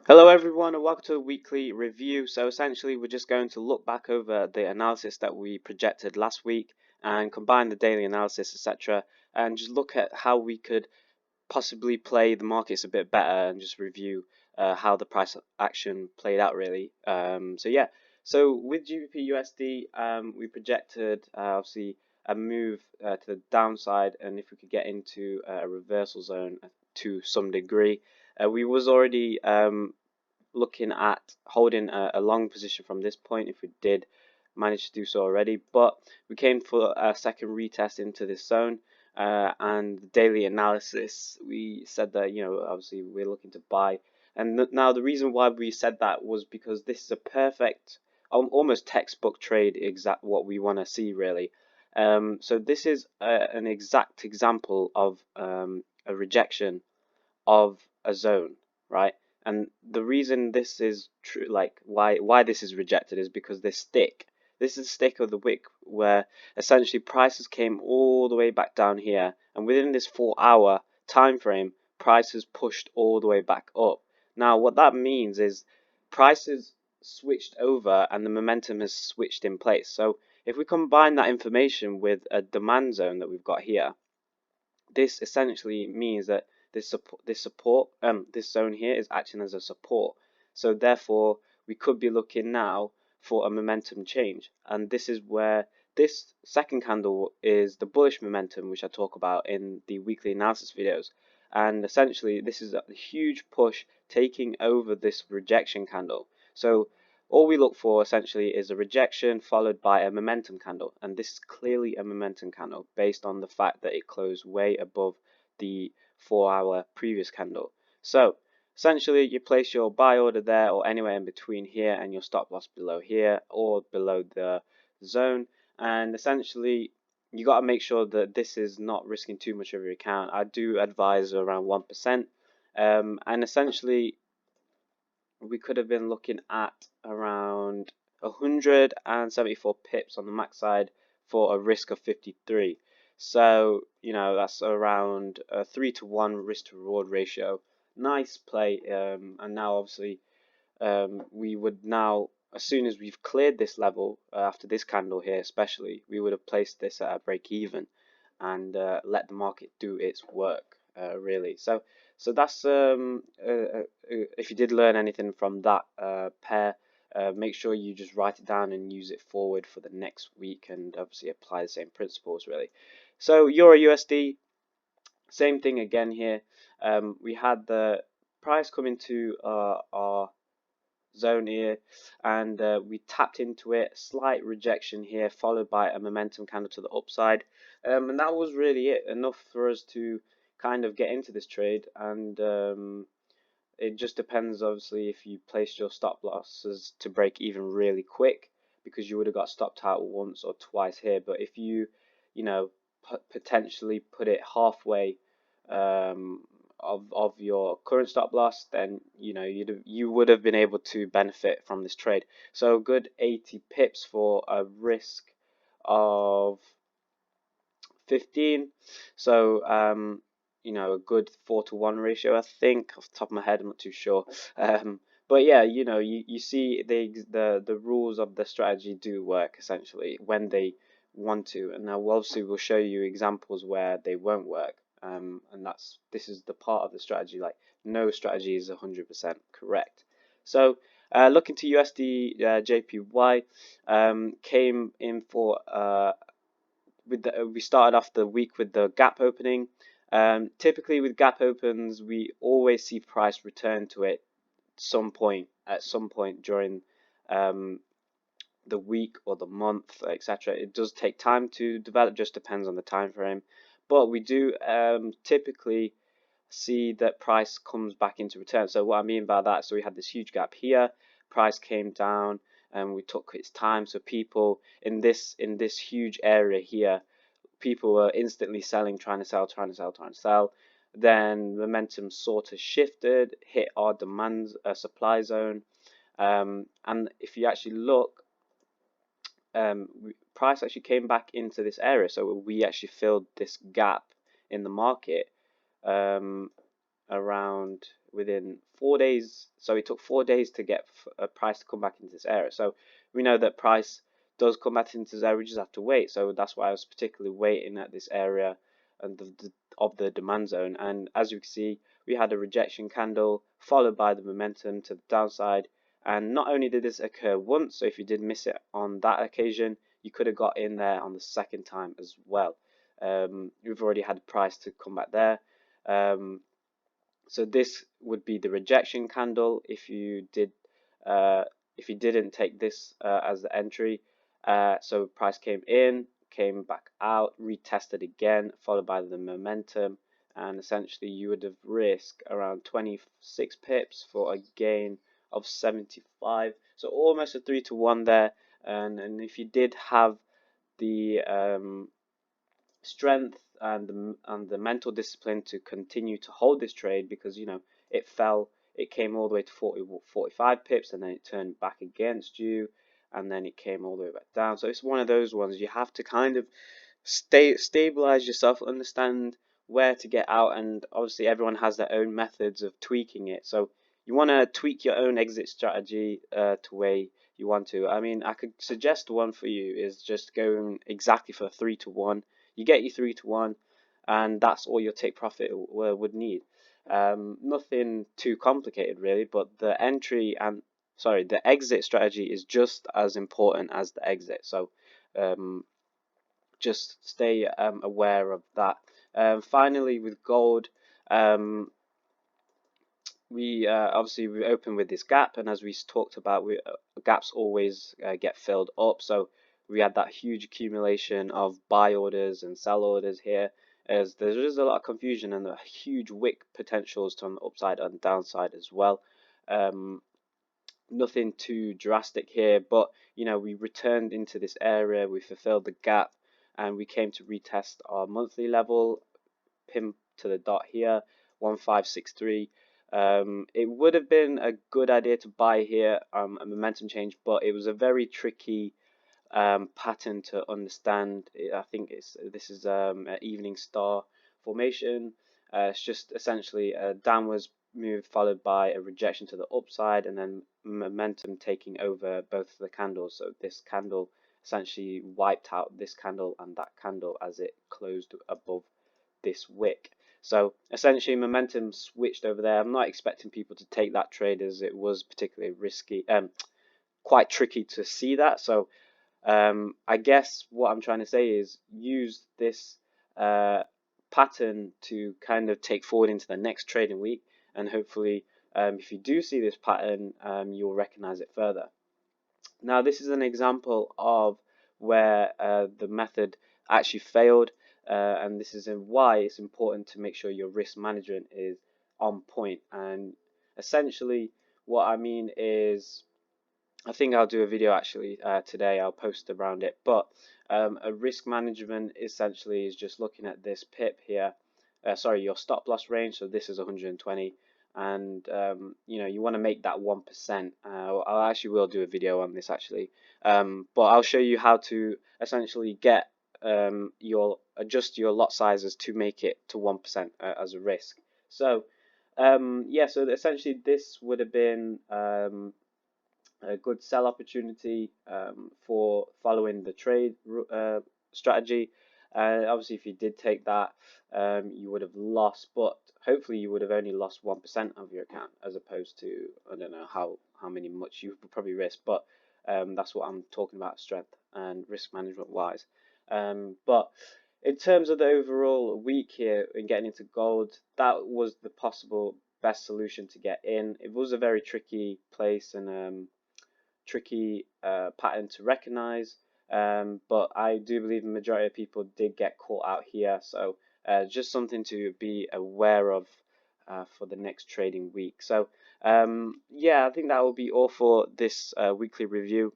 Hello everyone and welcome to the weekly review. So essentially we're just going to look back over the analysis that we projected last week and combine the daily analysis, etc., and just look at how we could possibly play the markets a bit better and just review how the price action played out really. So with GBP USD, we projected obviously a move to the downside, and if we could get into a reversal zone to some degree. We was already looking at holding a long position from this point if we did manage to do so already, but we came for a second retest into this zone, and the daily analysis we said that obviously we're looking to buy, and now the reason why we said that was because this is a perfect almost textbook trade, exact what we want to see really. So this is an exact example of a rejection of a zone, right? And the reason this is true, like why this is rejected, is because this stick. This is a stick of the wick where essentially prices came all the way back down here, and within this 4-hour time frame, prices pushed all the way back up. Now, what that means is prices switched over and the momentum has switched in place. So if we combine that information with a demand zone that we've got here, this essentially means that this zone here is acting as a support. So therefore, we could be looking now for a momentum change, and this is where this second candle is the bullish momentum, which I talk about in the weekly analysis videos. And essentially, this is a huge push taking over this rejection candle. So all we look for essentially is a rejection followed by a momentum candle, and this is clearly a momentum candle based on the fact that it closed way above the 4-hour previous candle. So essentially you place your buy order there or anywhere in between here and your stop loss below here or below the zone, and essentially you got to make sure that this is not risking too much of your account. I do advise around 1%, and essentially we could have been looking at around 174 pips on the max side for a risk of 53. So, that's around a 3-to-1 risk to reward ratio. Nice play. And now, obviously, we would now, as soon as we've cleared this level, after this candle here especially, we would have placed this at a break even and let the market do its work, really. So that's if you did learn anything from that pair, make sure you just write it down and use it forward for the next week, and obviously apply the same principles really. So Euro USD, same thing again here. We had the price come into our zone here, and we tapped into it. Slight rejection here, followed by a momentum candle to the upside, and that was really it, enough for us to kind of get into this trade. And it just depends, obviously, if you placed your stop losses to break even really quick, because you would have got stopped out once or twice here. But if you know, potentially put it halfway of your current stop loss, then you would have been able to benefit from this trade. So good 80 pips for a risk of 15. So a good 4-to-1 ratio, I think, off the top of my head. I'm not too sure. But yeah, you see the rules of the strategy do work essentially when they want to, and now obviously we'll show you examples where they won't work. And this is the part of the strategy. Like, no strategy is 100% correct. So looking to USD JPY, came in for we started off the week with the gap opening. Typically with gap opens, we always see price return to it at some point during the week or the month, etc. It does take time to develop, just depends on the time frame. But we do typically see that price comes back into return. So what I mean by that, so we had this huge gap here, price came down, and we took its time. So people in this huge area here, people were instantly selling, trying to sell, trying to sell, trying to sell. Then momentum sort of shifted, hit our demand supply zone, and if you actually look, price actually came back into this area. So we actually filled this gap in the market, around within 4 days. So it took 4 days to get a price to come back into this area. So we know that price does come back into this area. We just have to wait. So that's why I was particularly waiting at this area and of the demand zone. And as you can see, we had a rejection candle followed by the momentum to the downside. And not only did this occur once, so if you did miss it on that occasion, you could have got in there on the second time as well. We've already had price to come back there. So this would be the rejection candle if you didn't take this as the entry. So price came in, came back out, retested again, followed by the momentum, and essentially you would have risked around 26 pips for a gain of 75. So almost a 3-to-1 there. And if you did have the strength and the mental discipline to continue to hold this trade, because it came all the way to 45 pips, and then it turned back against you, and then it came all the way back down. So it's one of those ones you have to kind of stabilize yourself, understand where to get out, and obviously everyone has their own methods of tweaking it. So you want to tweak your own exit strategy to where you want to. I mean, I could suggest one for you is just going exactly for 3-to-1. You get your 3-to-1, and that's all your take profit would need. Nothing too complicated really, but the exit strategy is just as important as the exit. So just stay aware of that. Finally, with gold, we obviously we open with this gap, and as we talked about, gaps always get filled up. So we had that huge accumulation of buy orders and sell orders here, as there is a lot of confusion and the huge wick potentials on the upside and downside as well. Nothing too drastic here, but we returned into this area, we fulfilled the gap, and we came to retest our monthly level, pin to the dot here, 1563. It would have been a good idea to buy here, a momentum change, but it was a very tricky pattern to understand. I think this is an evening star formation. It's just essentially a downwards move followed by a rejection to the upside, and then momentum taking over both of the candles. So this candle essentially wiped out this candle and that candle as it closed above this wick. So essentially momentum switched over there. I'm not expecting people to take that trade, as it was particularly risky, quite tricky to see that. So I guess what I'm trying to say is use this pattern to kind of take forward into the next trading week, and hopefully if you do see this pattern, you'll recognize it further. Now this is an example of where the method actually failed, and this is why it's important to make sure your risk management is on point. And essentially what I mean is, I think I'll do a video actually today, I'll post around it, but a risk management essentially is just looking at this pip here, your stop loss range. So this is 120, and you want to make that 1%. I actually will do a video on this actually, but I'll show you how to essentially get adjust your lot sizes to make it to 1% as a risk. So yeah, so essentially this would have been a good sell opportunity for following the trade strategy. Obviously, if you did take that, you would have lost, but hopefully you would have only lost 1% of your account, as opposed to, I don't know how much you would probably risk, but that's what I'm talking about, strength and risk management wise. But in terms of the overall week here in getting into gold, that was the possible best solution to get in. It was a very tricky place and tricky pattern to recognize, but I do believe the majority of people did get caught out here. So just something to be aware of for the next trading week. So yeah, I think that will be all for this weekly review.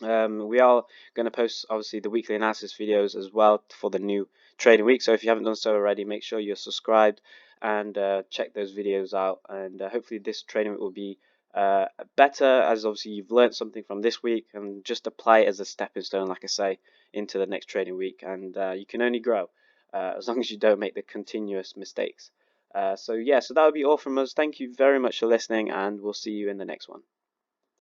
We are going to post obviously the weekly analysis videos as well for the new trading week, so if you haven't done so already, make sure you're subscribed and check those videos out, and hopefully this trading week will be better, as obviously you've learned something from this week, and just apply it as a stepping stone, like I say, into the next trading week, and you can only grow as long as you don't make the continuous mistakes. So yeah, so that would be all from us. Thank you very much for listening, and we'll see you in the next one.